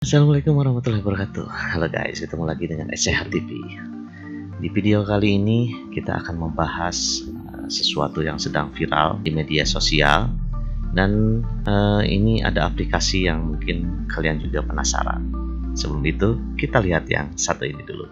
Assalamualaikum warahmatullahi wabarakatuh. Halo guys, ketemu lagi dengan SCH TV. Di video kali ini kita akan membahas sesuatu yang sedang viral di media sosial. Dan ini ada aplikasi yang mungkin kalian juga penasaran. Sebelum itu kita lihat yang satu ini dulu.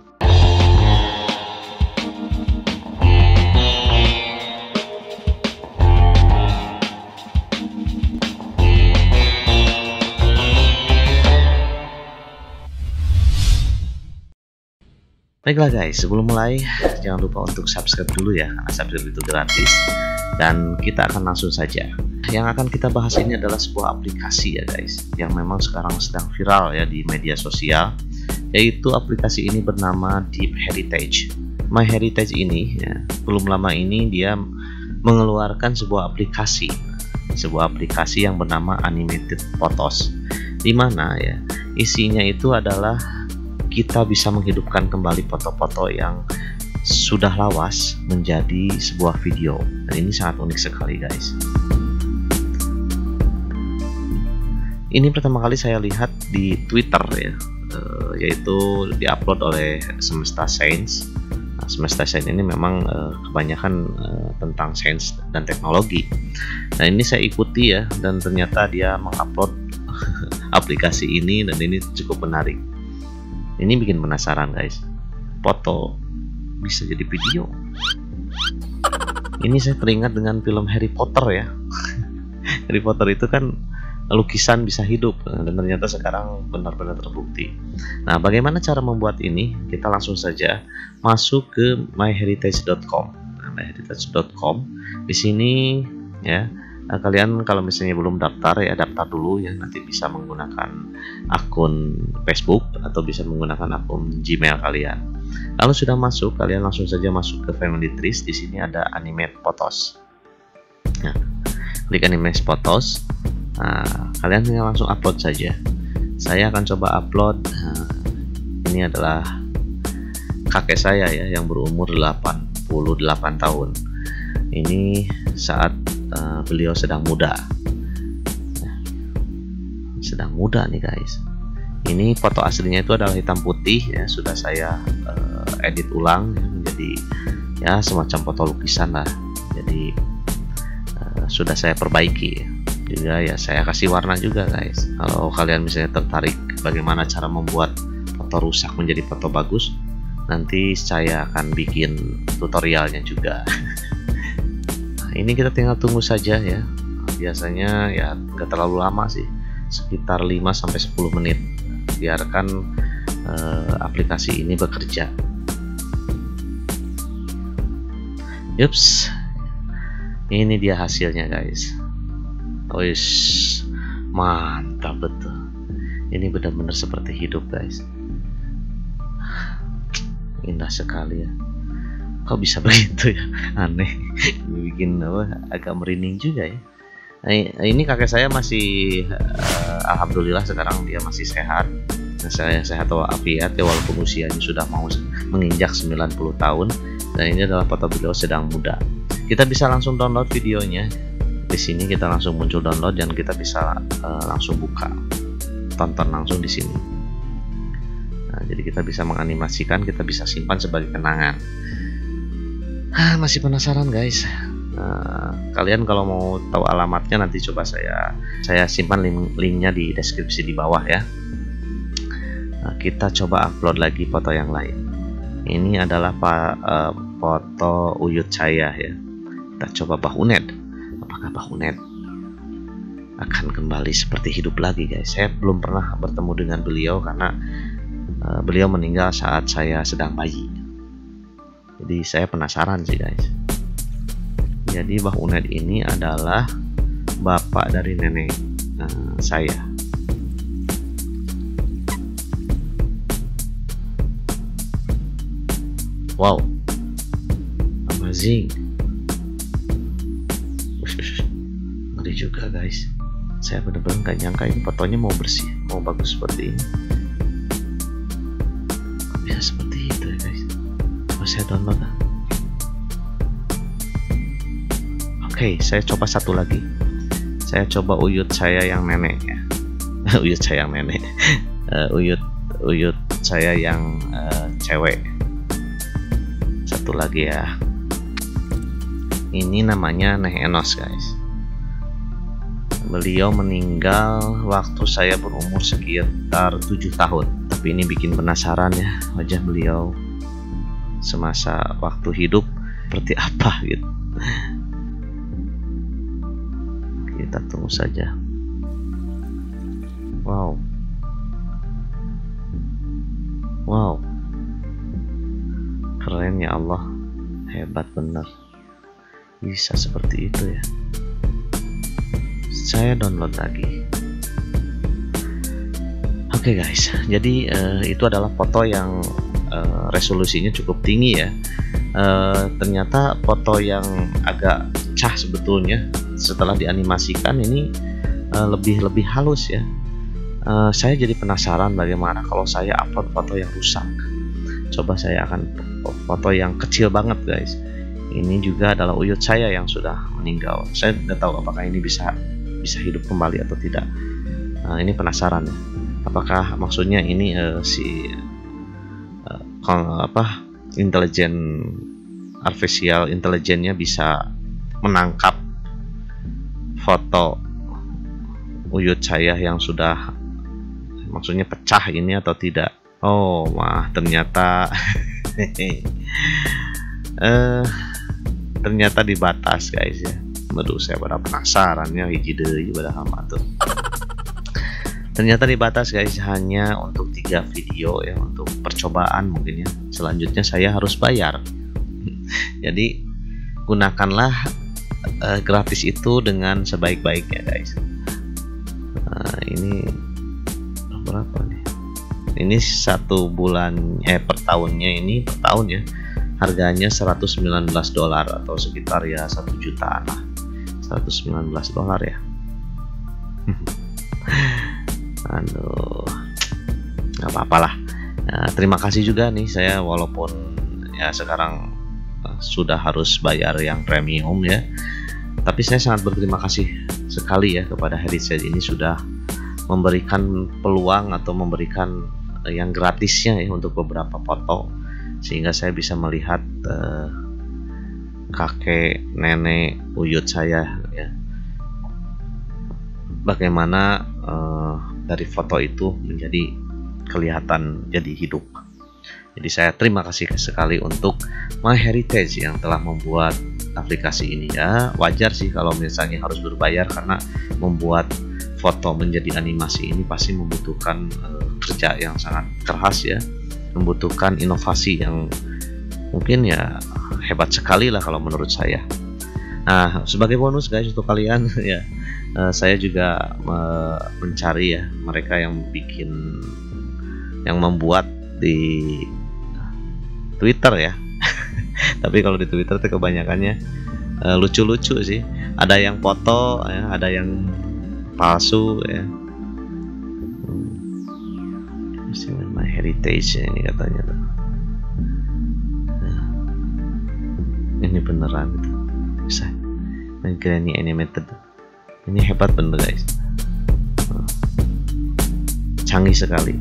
Baiklah guys, sebelum mulai jangan lupa untuk subscribe dulu ya, karena subscribe itu gratis. Dan kita akan langsung saja. Yang akan kita bahas ini adalah sebuah aplikasi ya guys, yang memang sekarang sedang viral ya di media sosial. Yaitu aplikasi ini bernama Deep Heritage. MyHeritage ini ya, belum lama ini dia mengeluarkan sebuah aplikasi yang bernama Animated Photos, dimana ya isinya itu adalah kita bisa menghidupkan kembali foto-foto yang sudah lawas menjadi sebuah video. Dan ini sangat unik sekali guys. Ini pertama kali saya lihat di Twitter ya, yaitu diupload oleh Semesta Sains. Nah, Semesta Sains ini memang kebanyakan tentang sains dan teknologi. Nah, ini saya ikuti ya, dan ternyata dia mengupload aplikasi ini, dan ini cukup menarik. Ini bikin penasaran guys, foto bisa jadi video. Ini saya teringat dengan film Harry Potter ya. Harry Potter itu kan lukisan bisa hidup, dan ternyata sekarang benar-benar terbukti. Nah, bagaimana cara membuat ini? Kita langsung saja masuk ke myheritage.com. myheritage.com. Di sini ya, kalian kalau misalnya belum daftar ya, daftar dulu ya, nanti bisa menggunakan akun Facebook atau bisa menggunakan akun Gmail kalian. Kalau sudah masuk, kalian langsung saja masuk ke Family Trees. Di sini ada Animate Photos. Nah, klik Animate Photos. Nah, kalian tinggal langsung upload saja. Saya akan coba upload. Ini adalah kakek saya ya, yang berumur 88 tahun. Ini saat beliau sedang muda. Sedang muda nih guys. Ini foto aslinya itu adalah hitam putih ya, sudah saya edit ulang ya, menjadi ya semacam foto lukisan lah. Jadi sudah saya perbaiki juga ya, saya kasih warna juga guys. Kalau kalian misalnya tertarik bagaimana cara membuat foto rusak menjadi foto bagus, nanti saya akan bikin tutorialnya juga. Ini kita tinggal tunggu saja ya. Biasanya ya nggak terlalu lama sih, sekitar 5-10 menit. Biarkan aplikasi ini bekerja. Yups, ini dia hasilnya guys. Wish, mantap betul. Ini benar-benar seperti hidup guys. Indah sekali ya. Kok bisa begitu ya, aneh. Bikin agak merinding juga ya. Nah, ini kakek saya masih alhamdulillah sekarang dia masih sehat. Saya sehat walafiat ya, walaupun usianya sudah mau menginjak 90 tahun. Dan ini adalah foto beliau sedang muda. Kita bisa langsung download videonya. Di sini kita langsung muncul download, dan kita bisa langsung buka, tonton langsung di sini. Nah, jadi kita bisa menganimasikan, kita bisa simpan sebagai kenangan. Masih penasaran guys? Kalian kalau mau tahu alamatnya nanti coba saya simpan linknya di deskripsi di bawah ya. Kita coba upload lagi foto yang lain. Ini adalah foto uyut saya ya. Kita coba Bahunet. Apakah Bahunet akan kembali seperti hidup lagi guys? Saya belum pernah bertemu dengan beliau karena beliau meninggal saat saya sedang bayi. Jadi saya penasaran sih guys. Jadi Bahunet ini adalah bapak dari nenek saya. Wow, amazing. Ngeri juga guys. Saya bener-bener gak nyangka ini fotonya mau bersih, mau bagus seperti ini. Bisa seperti itu ya guys. Coba saya download lah. Oke, saya coba satu lagi. Saya coba uyut saya yang nenek ya. Uyut saya yang nenek. uyut saya yang cewek. Satu lagi ya, ini namanya Neh Enos guys. Beliau meninggal waktu saya berumur sekitar 7 tahun. Tapi ini bikin penasaran ya, wajah beliau semasa waktu hidup seperti apa gitu. Kita tunggu saja. Wow, keren ya Allah, hebat bener bisa seperti itu ya. Saya download lagi. Oke guys, jadi itu adalah foto yang resolusinya cukup tinggi ya. Ternyata foto yang agak pecah sebetulnya setelah dianimasikan ini lebih halus ya. Saya jadi penasaran bagaimana kalau saya upload foto yang rusak. Coba saya akan foto yang kecil banget guys. Ini juga adalah uyut saya yang sudah meninggal. Saya tidak tahu apakah ini bisa hidup kembali atau tidak. Ini penasaran ya. Apakah maksudnya ini intelijen artificial intelligence-nya bisa menangkap foto uyut saya yang sudah maksudnya pecah ini atau tidak. Oh wah, ternyata ternyata dibatas guys ya. Aduh, saya pada penasaran ya, hiji deui pada hama tuh. Ternyata dibatas guys, hanya untuk 3 video ya, untuk percobaan mungkin ya. Selanjutnya saya harus bayar. Jadi gunakanlah gratis itu dengan sebaik-baiknya guys. Ini berapa nih? Ini 1 bulan per tahunnya, ini per tahun ya. Harganya $119 atau sekitar ya 1 jutaan lah. $119 ya. Aduh, nggak apa-apa lah. Terima kasih juga nih saya, walaupun ya sekarang sudah harus bayar yang premium ya, tapi saya sangat berterima kasih sekali ya kepada Heritage ini sudah memberikan peluang atau memberikan yang gratisnya ya untuk beberapa foto, sehingga saya bisa melihat kakek nenek uyut saya ya, bagaimana dari foto itu menjadi kelihatan jadi hidup. Jadi saya terima kasih sekali untuk MyHeritage yang telah membuat aplikasi ini ya. Wajar sih kalau misalnya harus berbayar, karena membuat foto menjadi animasi ini pasti membutuhkan kerja yang sangat keras ya, membutuhkan inovasi yang mungkin ya hebat sekali lah kalau menurut saya. Nah, sebagai bonus guys untuk kalian ya, saya juga mencari ya mereka yang membuat di Twitter ya. Tapi kalau di Twitter itu kebanyakannya lucu-lucu sih. Ada yang foto ya, ada yang palsu ya. MyHeritage ini katanya tuh. Ini beneran gitu. Bisa Granny animated. Ini hebat bener guys, canggih sekali.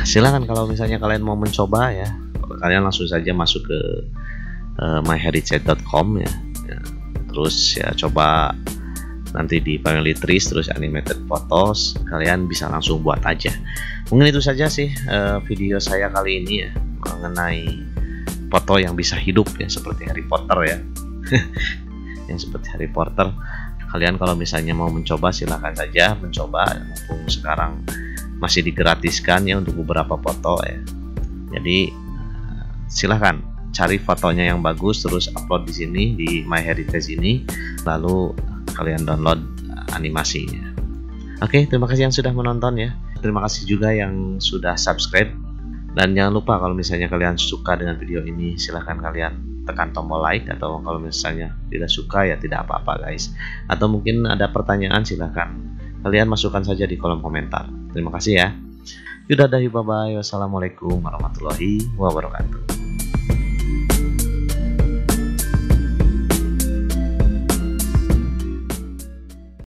Silahkan kalau misalnya kalian mau mencoba ya, kalian langsung saja masuk ke myheritage.com ya. Terus ya coba nanti di family trees, terus animated photos, kalian bisa langsung buat aja. Mungkin itu saja sih video saya kali ini ya, mengenai foto yang bisa hidup ya, seperti Harry Potter ya. Yang seperti Harry Potter. Kalian kalau misalnya mau mencoba, silahkan saja mencoba, mumpung sekarang masih digratiskan ya untuk beberapa foto ya. Jadi silahkan cari fotonya yang bagus, terus upload di sini di MyHeritage ini, lalu kalian download animasinya. Oke, terima kasih yang sudah menonton ya. Terima kasih juga yang sudah subscribe. Dan jangan lupa kalau misalnya kalian suka dengan video ini, silahkan kalian tekan tombol like, atau kalau misalnya tidak suka ya tidak apa-apa guys. Atau mungkin ada pertanyaan, silahkan kalian masukkan saja di kolom komentar. Terima kasih ya. Yaudah, bye bye. Wassalamualaikum warahmatullahi wabarakatuh.